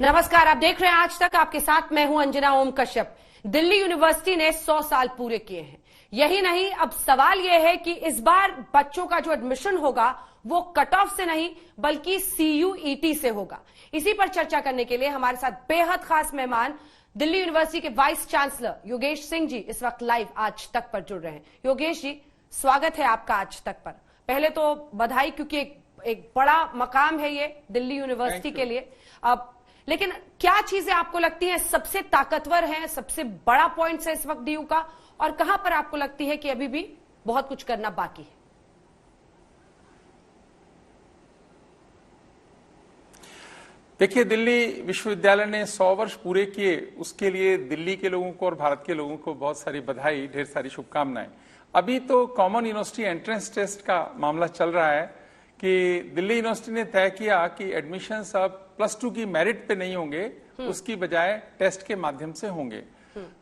नमस्कार, आप देख रहे हैं आज तक। आपके साथ मैं हूं अंजना ओम कश्यप। दिल्ली यूनिवर्सिटी ने 100 साल पूरे किए हैं। यही नहीं, अब सवाल यह है कि इस बार बच्चों का जो एडमिशन होगा वो कट ऑफ से नहीं बल्कि CUET से होगा। इसी पर चर्चा करने के लिए हमारे साथ बेहद खास मेहमान दिल्ली यूनिवर्सिटी के वाइस चांसलर योगेश सिंह जी इस वक्त लाइव आज तक पर जुड़ रहे हैं। योगेश जी, स्वागत है आपका आज तक पर। पहले तो बधाई, क्योंकि एक बड़ा मकाम है ये दिल्ली यूनिवर्सिटी के लिए। अब लेकिन क्या चीजें आपको लगती हैं सबसे ताकतवर हैं, सबसे बड़ा पॉइंट है इस वक्त DU का, और कहां पर आपको लगती है कि अभी भी बहुत कुछ करना बाकी है? देखिए, दिल्ली विश्वविद्यालय ने 100 वर्ष पूरे किए, उसके लिए दिल्ली के लोगों को और भारत के लोगों को बहुत सारी बधाई, ढेर सारी शुभकामनाएं। अभी तो कॉमन यूनिवर्सिटी एंट्रेंस टेस्ट का मामला चल रहा है कि दिल्ली यूनिवर्सिटी ने तय किया कि एडमिशन्स अब +2 की मेरिट पे नहीं होंगे, उसकी बजाय टेस्ट के माध्यम से होंगे।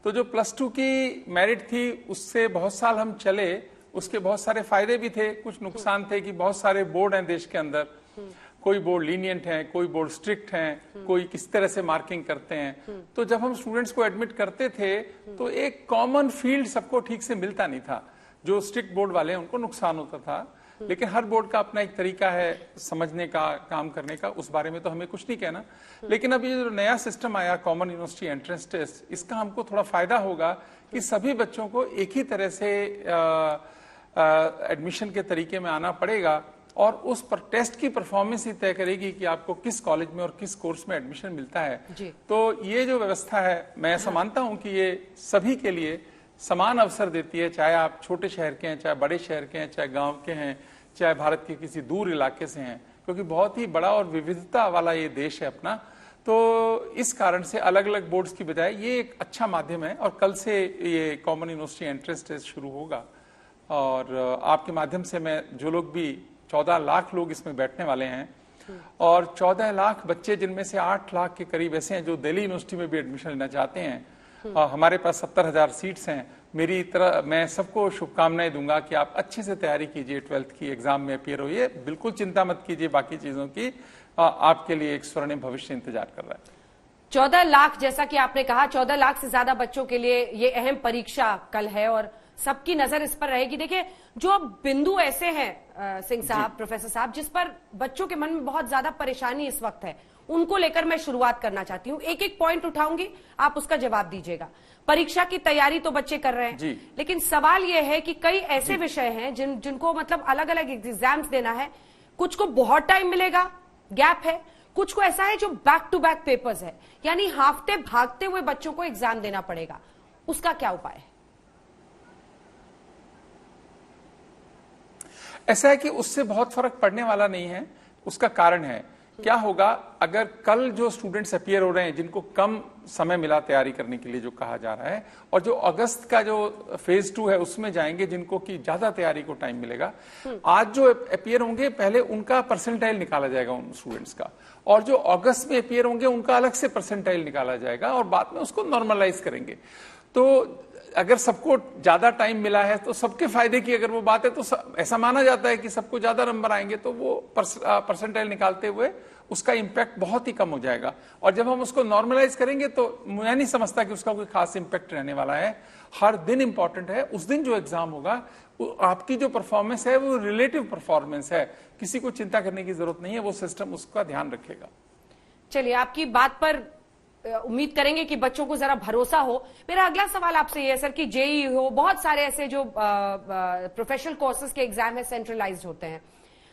तो जो +2 की मेरिट थी उससे बहुत साल हम चले, उसके बहुत सारे फायदे भी थे, कुछ नुकसान थे कि बहुत सारे बोर्ड हैं देश के अंदर। कोई बोर्ड लीनियंट हैं, कोई बोर्ड स्ट्रिक्ट हैं, कोई किस तरह से मार्किंग करते हैं। तो जब हम स्टूडेंट्स को एडमिट करते थे तो एक कॉमन फील्ड सबको ठीक से मिलता नहीं था। जो स्ट्रिक्ट बोर्ड वाले हैं उनको नुकसान होता था, लेकिन हर बोर्ड का अपना एक तरीका है समझने का, काम करने का, उस बारे में तो हमें कुछ नहीं कहना। लेकिन अब ये जो नया सिस्टम आया कॉमन यूनिवर्सिटी एंट्रेंस टेस्ट, इसका हमको थोड़ा फायदा होगा कि सभी बच्चों को एक ही तरह से एडमिशन के तरीके में आना पड़ेगा, और उस पर टेस्ट की परफॉर्मेंस ही तय करेगी कि आपको किस कॉलेज में और किस कोर्स में एडमिशन मिलता है। तो ये जो व्यवस्था है, मैं ऐसा मानता हूं कि ये सभी के लिए समान अवसर देती है, चाहे आप छोटे शहर के हैं, चाहे बड़े शहर के हैं, चाहे गांव के हैं, चाहे भारत के किसी दूर इलाके से हैं, क्योंकि बहुत ही बड़ा और विविधता वाला ये देश है अपना। तो इस कारण से अलग अलग बोर्ड्स की बजाय ये एक अच्छा माध्यम है, और कल से ये कॉमन यूनिवर्सिटी एंट्रेंस टेस्ट शुरू होगा। और आपके माध्यम से मैं, जो लोग भी 14 लाख लोग इसमें बैठने वाले हैं, और 14 लाख बच्चे जिनमें से 8 लाख के करीब ऐसे हैं जो दिल्ली यूनिवर्सिटी में भी एडमिशन लेना चाहते हैं। हमारे पास 70,000 सीट्स हैं। मेरी तरह मैं सबको शुभकामनाएं दूंगा कि आप अच्छे से तैयारी कीजिए, 12th की एग्जाम में अपियर होइए, बिल्कुल चिंता मत कीजिए बाकी चीजों की। आपके लिए एक स्वर्णिम भविष्य इंतजार कर रहा है। 14 लाख, जैसा कि आपने कहा, 14 लाख से ज्यादा बच्चों के लिए ये अहम परीक्षा कल है और सबकी नजर इस पर रहेगी। देखिए, जो बिंदु ऐसे हैं सिंह साहब, प्रोफेसर साहब, जिस पर बच्चों के मन में बहुत ज्यादा परेशानी इस वक्त है, उनको लेकर मैं शुरुआत करना चाहती हूँ। एक एक पॉइंट उठाऊंगी, आप उसका जवाब दीजिएगा। परीक्षा की तैयारी तो बच्चे कर रहे हैं, लेकिन सवाल यह है कि कई ऐसे विषय हैं जिनको मतलब अलग अलग एग्जाम्स देना है। कुछ को बहुत टाइम मिलेगा, गैप है, कुछ को ऐसा है जो बैक टू बैक पेपर्स है, यानी हाफते भागते हुए बच्चों को एग्जाम देना पड़ेगा। उसका क्या उपाय है? ऐसा है कि उससे बहुत फर्क पड़ने वाला नहीं है। उसका कारण है, क्या होगा अगर कल जो स्टूडेंट्स अपियर हो रहे हैं, जिनको कम समय मिला तैयारी करने के लिए जो कहा जा रहा है, और जो अगस्त का जो फेज 2 है उसमें जाएंगे जिनको की ज्यादा तैयारी को टाइम मिलेगा। आज जो अपियर होंगे पहले उनका परसेंटाइल निकाला जाएगा उन स्टूडेंट्स का, और जो अगस्त में अपियर होंगे उनका अलग से परसेंटाइल निकाला जाएगा, और बाद में उसको नॉर्मलाइज करेंगे। तो अगर सबको ज्यादा टाइम मिला है तो सबके फायदे की अगर वो बात है, तो ऐसा माना जाता है कि सबको ज्यादा नंबर आएंगे, तो वो परसेंटाइल निकालते हुए उसका इंपैक्ट बहुत ही कम हो जाएगा। और जब हम उसको नॉर्मलाइज करेंगे तो मैं नहीं समझता कि उसका कोई खास इंपैक्ट रहने वाला है। हर दिन इंपॉर्टेंट है। उस दिन जो एग्जाम होगा, आपकी जो परफॉर्मेंस है वो रिलेटिव परफॉर्मेंस है, किसी को चिंता करने की जरूरत नहीं है, वो सिस्टम उसका ध्यान रखेगा। चलिए, आपकी बात पर उम्मीद करेंगे कि बच्चों को जरा भरोसा हो। मेरा अगला सवाल आपसे ये है सर कि JEE हो, बहुत सारे ऐसे जो प्रोफेशनल कोर्सेज के एग्जाम है सेंट्रलाइज्ड होते हैं,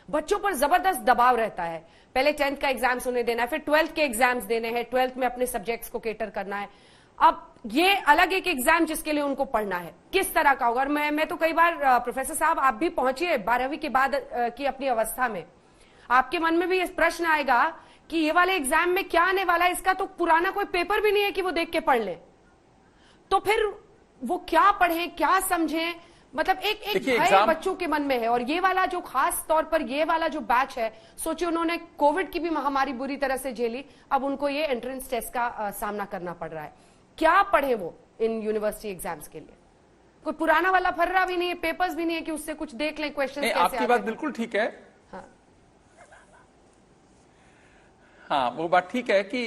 बच्चों पर जबरदस्त दबाव रहता है। पहले 10th का एग्जाम्स उन्हें देना है, फिर 12th के एग्जाम्स देने हैं, 12th में अपने सब्जेक्ट्स को केटर करना है। अब ये अलग एक एग्जाम जिसके लिए उनको पढ़ना है, किस तरह का होगा? और मैं तो कई बार, प्रोफेसर साहब आप भी पहुंचिए 12वीं के बाद की अपनी अवस्था में, आपके मन में भी ये प्रश्न आएगा कि ये वाले एग्जाम में क्या आने वाला है, इसका तो पुराना कोई पेपर भी नहीं है कि वो देख के पढ़ ले, तो फिर वो क्या पढ़े, क्या समझे? मतलब एक भय बच्चों के मन में है। और ये वाला जो खास तौर पर ये वाला जो बैच है, सोचिए उन्होंने कोविड की भी महामारी बुरी तरह से झेली, अब उनको ये एंट्रेंस टेस्ट का सामना करना पड़ रहा है। क्या पढ़े वो इन यूनिवर्सिटी एग्जाम्स के लिए? कोई पुराना वाला फर्रा भी नहीं है, पेपर्स भी नहीं है कि उससे कुछ देख लें क्वेश्चन। आपकी बात बिल्कुल ठीक है। हाँ, वो बात ठीक है कि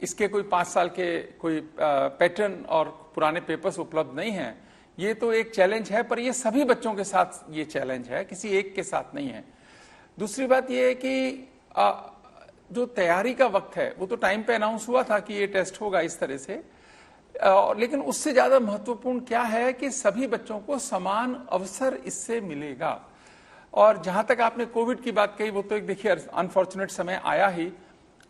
इसके कोई 5 साल के कोई पैटर्न और पुराने पेपर्स उपलब्ध नहीं हैं, ये तो एक चैलेंज है, पर ये सभी बच्चों के साथ ये चैलेंज है, किसी एक के साथ नहीं है। दूसरी बात ये है कि जो तैयारी का वक्त है वो तो टाइम पे अनाउंस हुआ था कि ये टेस्ट होगा इस तरह से, लेकिन उससे ज्यादा महत्वपूर्ण क्या है कि सभी बच्चों को समान अवसर इससे मिलेगा। और जहां तक आपने कोविड की बात कही, वो तो एक देखिए अनफॉर्चुनेट समय आया ही।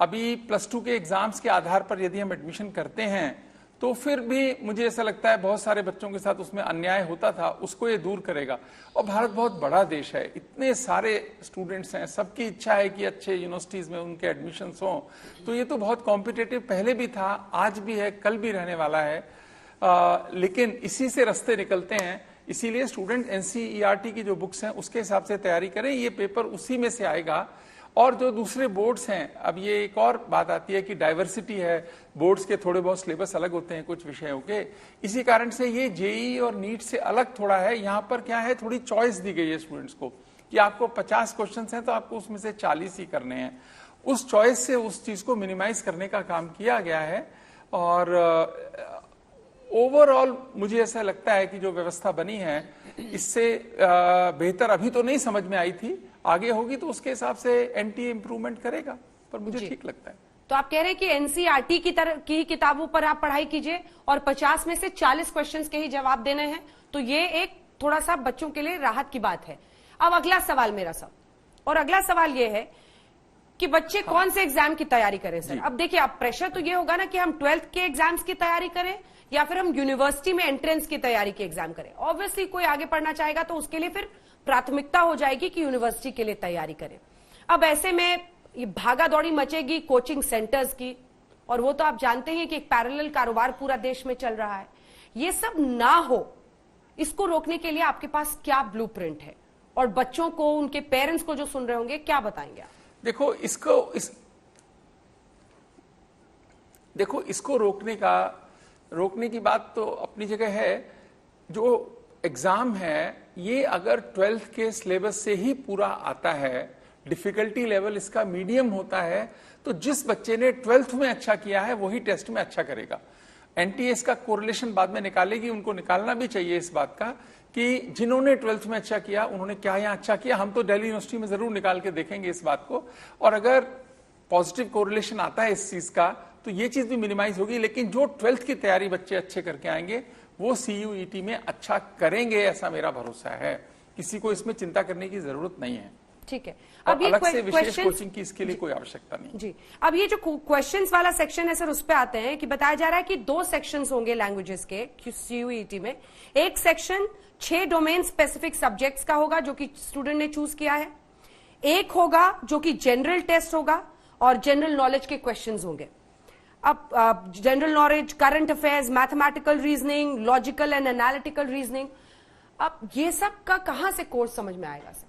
अभी +2 के एग्जाम्स के आधार पर यदि हम एडमिशन करते हैं तो फिर भी मुझे ऐसा लगता है बहुत सारे बच्चों के साथ उसमें अन्याय होता था, उसको ये दूर करेगा। और भारत बहुत बड़ा देश है, इतने सारे स्टूडेंट्स हैं, सबकी इच्छा है कि अच्छे यूनिवर्सिटीज में उनके एडमिशन्स हों, तो ये तो बहुत कॉम्पिटिटिव पहले भी था, आज भी है, कल भी रहने वाला है। लेकिन इसी से रास्ते निकलते हैं, इसीलिए स्टूडेंट NCERT की जो बुक्स हैं उसके हिसाब से तैयारी करें, ये पेपर उसी में से आएगा। और जो दूसरे बोर्ड्स हैं, अब ये एक और बात आती है कि डाइवर्सिटी है, बोर्ड्स के थोड़े बहुत सिलेबस अलग होते हैं कुछ विषयों के, इसी कारण से ये JEE और नीट से अलग थोड़ा है। यहाँ पर क्या है, थोड़ी चॉइस दी गई है स्टूडेंट्स को कि आपको 50 क्वेश्चन हैं तो आपको उसमें से 40 ही करने हैं। उस चॉइस से उस चीज को मिनिमाइज करने का काम किया गया है। और ओवरऑल मुझे ऐसा लगता है कि जो व्यवस्था बनी है इससे बेहतर अभी तो नहीं समझ में आई थी, आगे होगी तो उसके हिसाब से NTA इंप्रूवमेंट करेगा, पर मुझे ठीक लगता है। तो आप कह रहे हैं कि NCERT की किताबों पर आप पढ़ाई कीजिए और 50 में से 40 क्वेश्चंस के ही जवाब देने हैं, तो ये एक थोड़ा सा बच्चों के लिए राहत की बात है। अब अगला सवाल मेरा सब, और अगला सवाल ये है कि बच्चे कौन से एग्जाम की तैयारी करें सर। अब देखिए, अब प्रेशर तो ये होगा ना कि हम 12th के एग्जाम्स की तैयारी करें या फिर हम यूनिवर्सिटी में एंट्रेंस की तैयारी के एग्जाम करें। ऑब्वियसली कोई आगे पढ़ना चाहेगा तो उसके लिए फिर प्राथमिकता हो जाएगी कि यूनिवर्सिटी के लिए तैयारी करें। अब ऐसे में ये भागा दौड़ी मचेगी कोचिंग सेंटर्स की, और वो तो आप जानते हैं कि एक पैरेलल कारोबार पूरा देश में चल रहा है। ये सब ना हो, इसको रोकने के लिए आपके पास क्या ब्लूप्रिंट है, और बच्चों को, उनके पेरेंट्स को जो सुन रहे होंगे, क्या बताएंगे आप? देखो, इसको रोकने की बात तो अपनी जगह है। जो एग्जाम है ये अगर 12th के सिलेबस से ही पूरा आता है, डिफिकल्टी लेवल इसका मीडियम होता है, तो जिस बच्चे ने 12th में अच्छा किया है वही टेस्ट में अच्छा करेगा। NTA इसका कोरिलेशन बाद में निकालेगी, उनको निकालना भी चाहिए इस बात का कि जिन्होंने 12th में अच्छा किया उन्होंने क्या यहाँ अच्छा किया। हम तो दिल्ली यूनिवर्सिटी में जरूर निकाल के देखेंगे इस बात को, और अगर पॉजिटिव कोरिलेशन आता है इस चीज का तो ये चीज भी मिनिमाइज होगी। लेकिन जो 12th की तैयारी बच्चे अच्छे करके आएंगे वो CUET में अच्छा करेंगे, ऐसा मेरा भरोसा है। किसी को इसमें चिंता करने की जरूरत नहीं है। ठीक है, अब ये अलग से विशेष कोचिंग की इसके लिए कोई आवश्यकता नहीं जी। अब ये जो क्वेश्चंस वाला सेक्शन है सर, उस पे आते हैं कि बताया जा रहा है कि 2 सेक्शंस होंगे लैंग्वेजेस के CUET में। एक सेक्शन 6 डोमेन स्पेसिफिक सब्जेक्ट्स का होगा जो कि स्टूडेंट ने चूज किया है, एक होगा जो कि जनरल टेस्ट होगा और जनरल नॉलेज के क्वेश्चंस होंगे। अब general knowledge, current affairs, mathematical reasoning, logical and analytical reasoning, अब ये सब का कहां से कोर्स समझ में आएगा सर?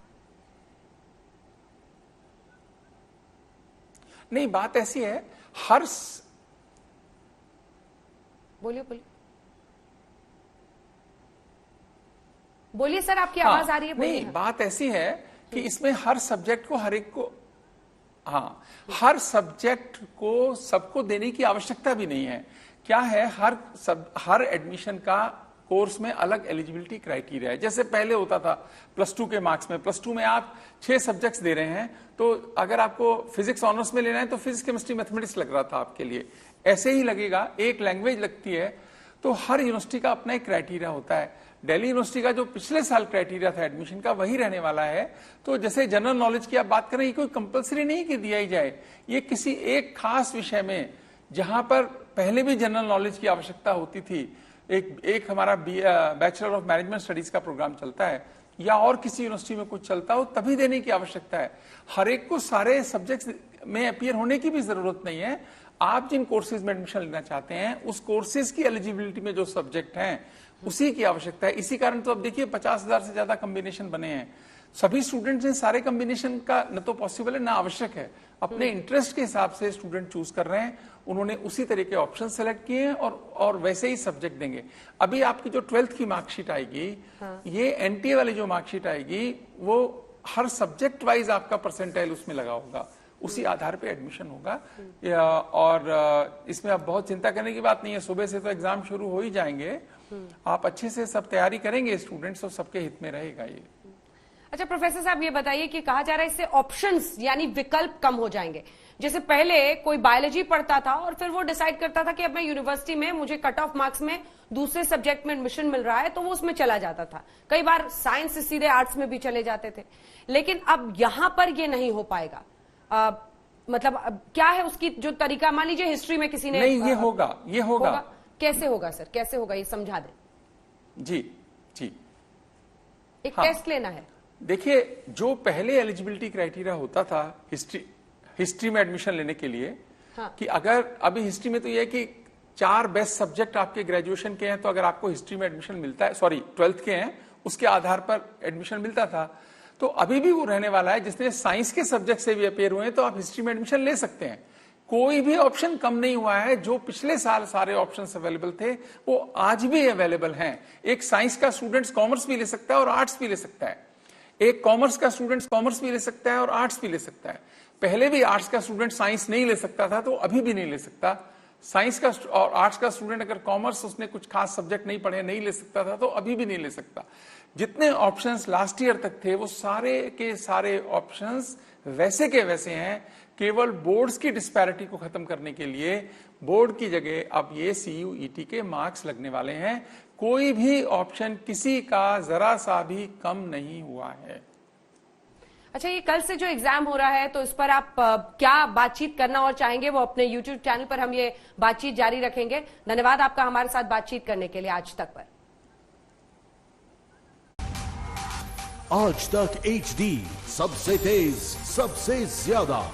नहीं, बात ऐसी है, बोलिए सर, आपकी आवाज आ रही है। नहीं, बात ऐसी है कि इसमें हर सब्जेक्ट को हर सब्जेक्ट को सबको देने की आवश्यकता भी नहीं है। क्या है, हर एडमिशन का कोर्स में अलग एलिजिबिलिटी क्राइटेरिया है। जैसे पहले होता था +2 के मार्क्स में, +2 में आप 6 सब्जेक्ट्स दे रहे हैं, तो अगर आपको फिजिक्स ऑनर्स में लेना है तो फिजिक्स, केमिस्ट्री, मैथमेटिक्स लग रहा था आपके लिए, ऐसे ही लगेगा। एक लैंग्वेज लगती है, तो हर यूनिवर्सिटी का अपना एक क्राइटेरिया होता है। दिल्ली यूनिवर्सिटी का जो पिछले साल क्राइटेरिया था एडमिशन का वही रहने वाला है। तो जैसे जनरल नॉलेज की आप बात करें, ये कोई कंपलसरी नहीं कि दिया ही जाए, ये किसी एक खास विषय में जहां पर पहले भी जनरल नॉलेज की आवश्यकता होती थी, एक हमारा बैचलर ऑफ मैनेजमेंट स्टडीज का प्रोग्राम चलता है या और किसी यूनिवर्सिटी में कुछ चलता हो, तभी देने की आवश्यकता है। हर एक को सारे सब्जेक्ट्स में अपीयर होने की भी जरूरत नहीं है। आप जिन कोर्सेज में एडमिशन लेना चाहते हैं उस कोर्सेज की एलिजिबिलिटी में जो सब्जेक्ट हैं उसी की आवश्यकता है। इसी कारण तो अब देखिए 50,000 से ज्यादा कॉम्बिनेशन बने हैं। सभी स्टूडेंट्स ने सारे कॉम्बिनेशन का न तो पॉसिबल है ना आवश्यक है। अपने इंटरेस्ट के हिसाब से स्टूडेंट चूज कर रहे हैं, उन्होंने उसी तरह के ऑप्शन सेलेक्ट किए हैं और वैसे ही सब्जेक्ट देंगे। अभी आपकी जो 12th की मार्कशीट आएगी, ये NTA वाली जो मार्कशीट आएगी, वो हर सब्जेक्ट वाइज आपका परसेंटाइल उसमें लगा होगा। उसी आधार पे एडमिशन होगा। और इसमें अब बहुत चिंता करने की बात नहीं है, सुबह से तो एग्जाम शुरू हो ही जाएंगे। आप अच्छे से सब तैयारी करेंगे स्टूडेंट्स, तो सबके हित में रहेगा ये। अच्छा प्रोफेसर साहब, ये बताइए कि कहा जा रहा है इससे ऑप्शंस यानी विकल्प कम हो जाएंगे। जैसे पहले कोई बायोलॉजी पढ़ता था और फिर वो डिसाइड करता था कि अब मैं यूनिवर्सिटी में मुझे कट ऑफ मार्क्स में दूसरे सब्जेक्ट में एडमिशन मिल रहा है, तो वो उसमें चला जाता था। कई बार साइंस से सीधे आर्ट्स में भी चले जाते थे, लेकिन अब यहां पर ये नहीं हो पाएगा। मतलब क्या है उसकी जो तरीका, मान लीजिए हिस्ट्री में किसी ने नहीं, ये होगा। कैसे होगा सर, कैसे होगा, ये समझा दें। जी एक टेस्ट लेना है। देखिए, जो पहले एलिजिबिलिटी क्राइटेरिया होता था हिस्ट्री में एडमिशन लेने के लिए, कि अगर अभी हिस्ट्री में तो यह है कि 4 बेस्ट सब्जेक्ट आपके ग्रेजुएशन के हैं, तो अगर आपको हिस्ट्री में एडमिशन मिलता है, 12th के हैं, उसके आधार पर एडमिशन मिलता था। तो अभी भी वो रहने वाला है। जिसने साइंस के सब्जेक्ट से भी अपेयर हुए हैं, तो आप हिस्ट्री में एडमिशन ले सकते हैं। कोई भी ऑप्शन कम नहीं हुआ है। जो पिछले साल सारे ऑप्शंस अवेलेबल थे, वो आज भी अवेलेबल हैं। एक साइंस का स्टूडेंट कॉमर्स भी ले सकता है और आर्ट्स भी ले सकता है। एक कॉमर्स का स्टूडेंट कॉमर्स भी ले सकता है और आर्ट्स भी ले सकता है। पहले भी आर्ट्स का स्टूडेंट साइंस नहीं ले सकता था, तो अभी भी नहीं ले सकता। साइंस का और आर्ट्स का स्टूडेंट अगर कॉमर्स, उसने कुछ खास सब्जेक्ट नहीं पढ़े, नहीं ले सकता था, तो अभी भी नहीं ले सकता। जितने ऑप्शंस लास्ट ईयर तक थे, वो सारे के सारे ऑप्शंस वैसे के वैसे हैं। केवल बोर्ड्स की डिस्पैरिटी को खत्म करने के लिए बोर्ड की जगह अब ये CUET के मार्क्स लगने वाले हैं। कोई भी ऑप्शन किसी का जरा सा भी कम नहीं हुआ है। अच्छा, ये कल से जो एग्जाम हो रहा है, तो इस पर आप क्या बातचीत करना और चाहेंगे, वो अपने YouTube चैनल पर हम ये बातचीत जारी रखेंगे। धन्यवाद आपका हमारे साथ बातचीत करने के लिए आज तक पर। आज तक HD, सबसे तेज, सबसे ज्यादा।